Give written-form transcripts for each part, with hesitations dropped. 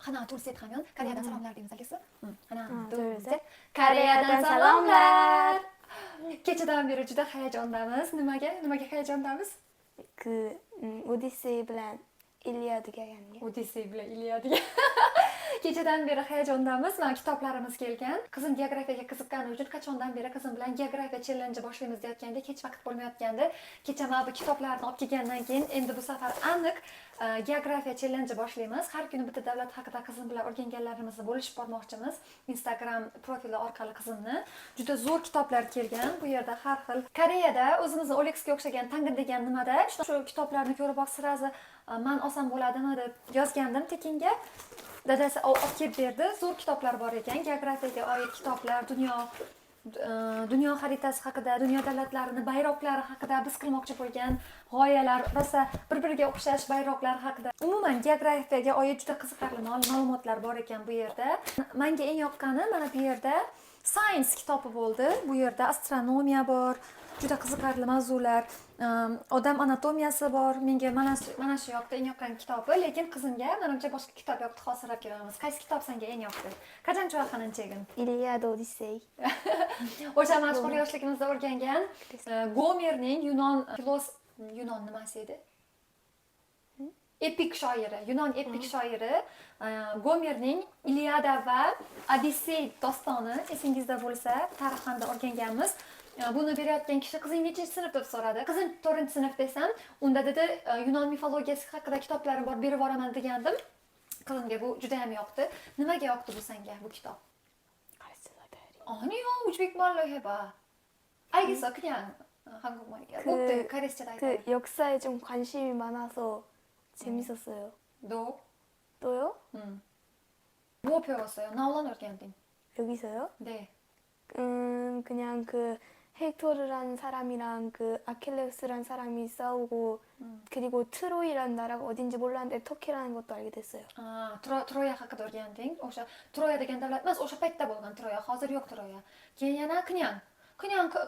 하나, 둘, 셋 하면 Koreyadan salomlar deymiz, 알겠어? 하나, 둘, 둘, 셋. 셋. Koreyadan salomlar. Kechadan beri juda hayajondamiz. Nimaga hayajondamiz? 오디세이 bilan Iliadaga kelgan. Odissey bilan Iliadaga. Kechadan beri hayajondamiz. Mana kitoblarimiz kelgan. Qizim geografiyaga qiziqqani uchun qachondan beri qizim bilan geografiya challenge boshlaymiz deyotganda, hech vaqt bo'lmayotgandi. Kecha mana bu kitoblarni olib kelgandan keyin endi bu safar aniq geografiya challenge boshlaymiz. Har kuni bitta davlat haqida qizim bilan o'rganganlarimizni bo'lishib bormoqchimiz. Instagram profili orqali qizimni. Juda zo'r kitoblar kelgan. Bu yerda har xil Koreyada o'zimizning Olexga o'xshagan Tangin degan nimada shu kitoblarni ko'rib olib sirazi men olsam bo'ladimi deb yozgandim tekinga. Dadasi olib kelib berdi. Zo'r kitoblar bor ekan. Geografiyaga oid kitoblar, dunyo xaritasi haqida, dunyo davlatlarini bayroqlari haqida biz qilmoqchi bo'lgan g'oyalar, rosa bir-biriga o'xshash bayroqlar haqida. Umuman geografiyaga oid juda qiziqarli ma'lumotlar bor ekan bu yerda. Menga eng yoqqani mana bu yerda Science kitobi bo'ldi. Bu yerda astronomiya bor. Juda qiziqarli mavzular, odam anatomiyasi bor. Menga mana shu yoqda eng yoqqan kitobi, lekin qizimga menimcha boshqa kitob yoqdi, hozirlab kelamiz. Qaysi kitob senga eng yoqdi? Qachon cho'aqanin chegin? Iliada Odissey. O'sha mashhur yoshligimizda o'rgangan Gomerning Yunon nimasi edi? Epik shoiri, Yunon epik shoiri Gomerning Iliada va Odissey dostoni esingizda bo'lsa, tarix fanda o'rganganmiz. Buni berayotgan kishi qizing nechinchi sinf deb so'radi. Qizim 4-sinf desam, unda dedi Yunon mifologiyasi haqida kitoblarim bor, berib boraman degandim. Qizimga bu juda ham yoqdi. Nimaga yoqdi bu senga bu kitob? 아니요, 우즈벡 말로 해봐. 알겠어, 그냥 한국말이야. 어때? 카레스차 다이다. 역사에 좀 관심이 많아서 재밌었어요. 너? 또요? 응. 뭐 배웠어요? 나올란 어르기한테. 여기서요? 네. 그냥 헥토르라는 사람이랑 아킬레우스라는 사람이 싸우고 그리고 트로이라는 나라가 어딘지 몰랐는데 터키라는 것도 알게 됐어요. 아, 트로야 haqida o'rgandik. O'sha Troya degan davlat emas, o'sha paytda bo'lgan Troya, hozir yo'q Troya. Keyin yana kıyan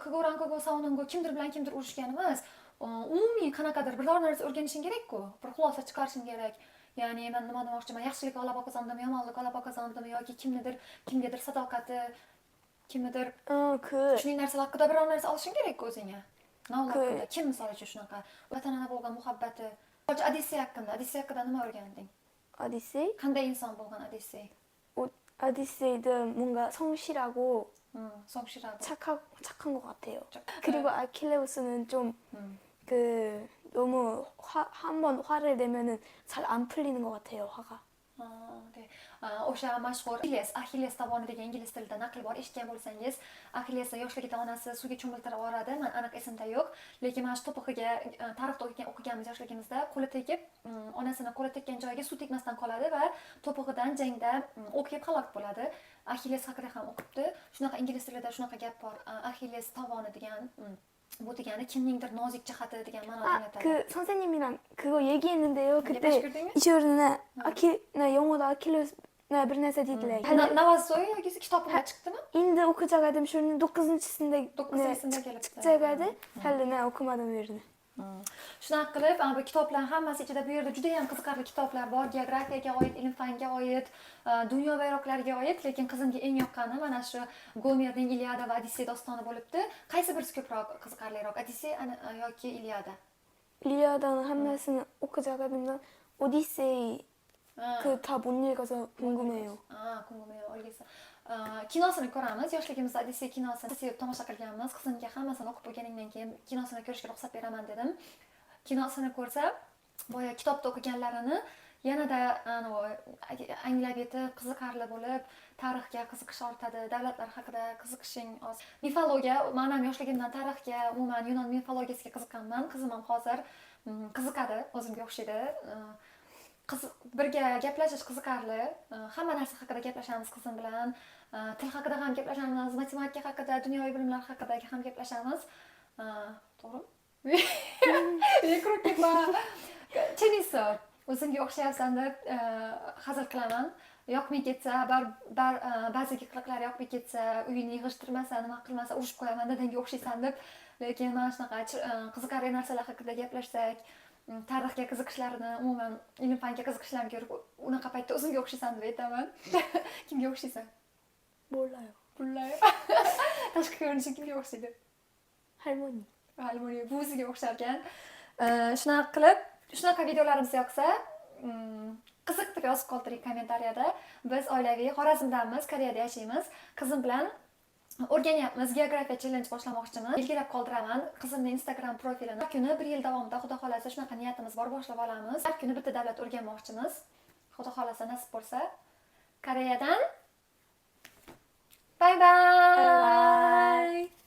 kıgoran kıgo savunan go kimdir bilan kimdir urushgan emas. Umumiy qanaqadir biror narsa o'rganishing kerak-ku, bir xulosa chiqarishing kerak. Ya'ni men nima demoqchiman, yaxshilik g'alaba qozondimi, yomonlik g'alaba qozondimi yoki kimgadir sadoqati, kimnidir shuning narsalar haqida biror narsa olishing kerak-ku o'zingga. Navlaqda kim misol uchun shunaqa vatanona bo'lgan muhabbati. Odissey haqida nima o'rganding? 오디세이? qanday inson bo'lgan Odissey? 오디세이도 뭔가 성실하고 성실하고 착한 것 같아요. 그리고 아킬레우스는 좀 너무 한번 화를 내면은 잘 안 풀리는 것 같아요, 화가. 네. o'sha mashhur Achilles tovoni degan ingliz tilida naql bor, eshitgan bo'lsangiz, Achillesni yoshligida onasi suvga cho'miltirib yuboradi. Men aniq esimda yo'q, lekin mana shu to'pig'iga tarixda o'qiganmiz yoshligimizda, qo'li tegib, onasini qo'li tekkan joyiga suv tegmasdan qoladi va to'pig'idan jangda o'q yeb halok bo'ladi. Achilles haqida ham o'qibdi. Shunaqa ingliz tilida shunaqa gap bor. Achilles tovoni degan bu degani kimningdir nozik jihati degan ma'noda anglatadi. 선생님이랑 그거 얘기했는데요. 그때 얘기하시거든요? 이시오르나 나 영어da Achilles bir narsa dedilar. Navasoy yoki kitobga chiqdimi? Endi o'qijaga edim shuni 9-sinfda 9-sinfda kelibdi. chiqjaga edi. Hali o'qimadim bu yerni. Shunaqa qilib, bu kitoblar hammasi ichida bu yerda juda ham qiziqarli kitoblar bor. Geografiyaga oid, ilm-fanga oid, dunyo bayroqlariga oid, lekin qizimga eng yoqqani mana shu Gomerning Iliada va Odissey dostoni bo'libdi. Qaysi birisi ko'proq qiziqarliroq, Odissey yoki Iliada? 일리아다는 한 말씀은 o'qijaga edimda 오디세이 다 못 읽어서 궁금해요. 궁금해요. 알겠어. kinosini ko'ramiz. Yoshligimizda Odissey kinosini tomosha qilganmiz. Qizimga hammasini o'qib bo'lganingdan keyin kinosini ko'rishga ruxsat beraman dedim. Kinosini ko'rsa, boya kitobda o'qiganlarini yanada anglab yetib, qiziqarli bo'lib, tarixga qiziqish ortadi, davlatlar haqida qiziqishing oz. Mifologiya, men ham yoshligimdan tarixga, umuman Yunon mifologiyasiga qiziqqanman. Qizim ham hozir qiziqadi, o'zimga o'xshaydi. Birga gaplashish qiziqarli. Hamma narsa haqida gaplashamiz qizim bilan. Til haqida ham gaplashamiz, matematika haqida, dunyoviy bilimlar haqida ham gaplashamiz. To'g'rimi? Mikroketma. Chenisa, o'zimga o'xshayapsan deb hazil qilaman. Yoqmay ketsa, ba'zi qiliqlar yoqmay ketsa, uyini yig'ishtirmasa, nima qilmasa urushib qo'yaman, dadangga o'xshaysan deb. Lekin mana shunaqa qiziqarli narsalar haqida gaplashsak, tarixga qiziqishlarini, umuman ilm fanga qiziqishlarini ko'rib, unaqa paytda o'zimga o'xshaysan deb aytaman. Kimga o'xshaysan? 몰라요. Bullay. Tashqi ko'rinishi kimga o'xshaydi? 할머니. Almoniya buvisiga o'xsharkan. Shunaqa qilib, shunaqa videolarimiz yoqsa, qiziq deb yozib qoldiring kommentariyada. Biz oilaviy Xorazmdamiz, Koreyada yashaymiz. Qizim bilan o'rganyapmiz, geografiya challenge boshlamoqchimiz. Belgilab qoldiraman qizimning Instagram profilini. Har kuni 1 yil davomida Xudo xolasa shunaqa niyatimiz bor, boshlab olamiz. Har kuni bitta davlat o'rganmoqchimiz. Xudo xolasa nasib bo'lsa, Koreyadan bye bye.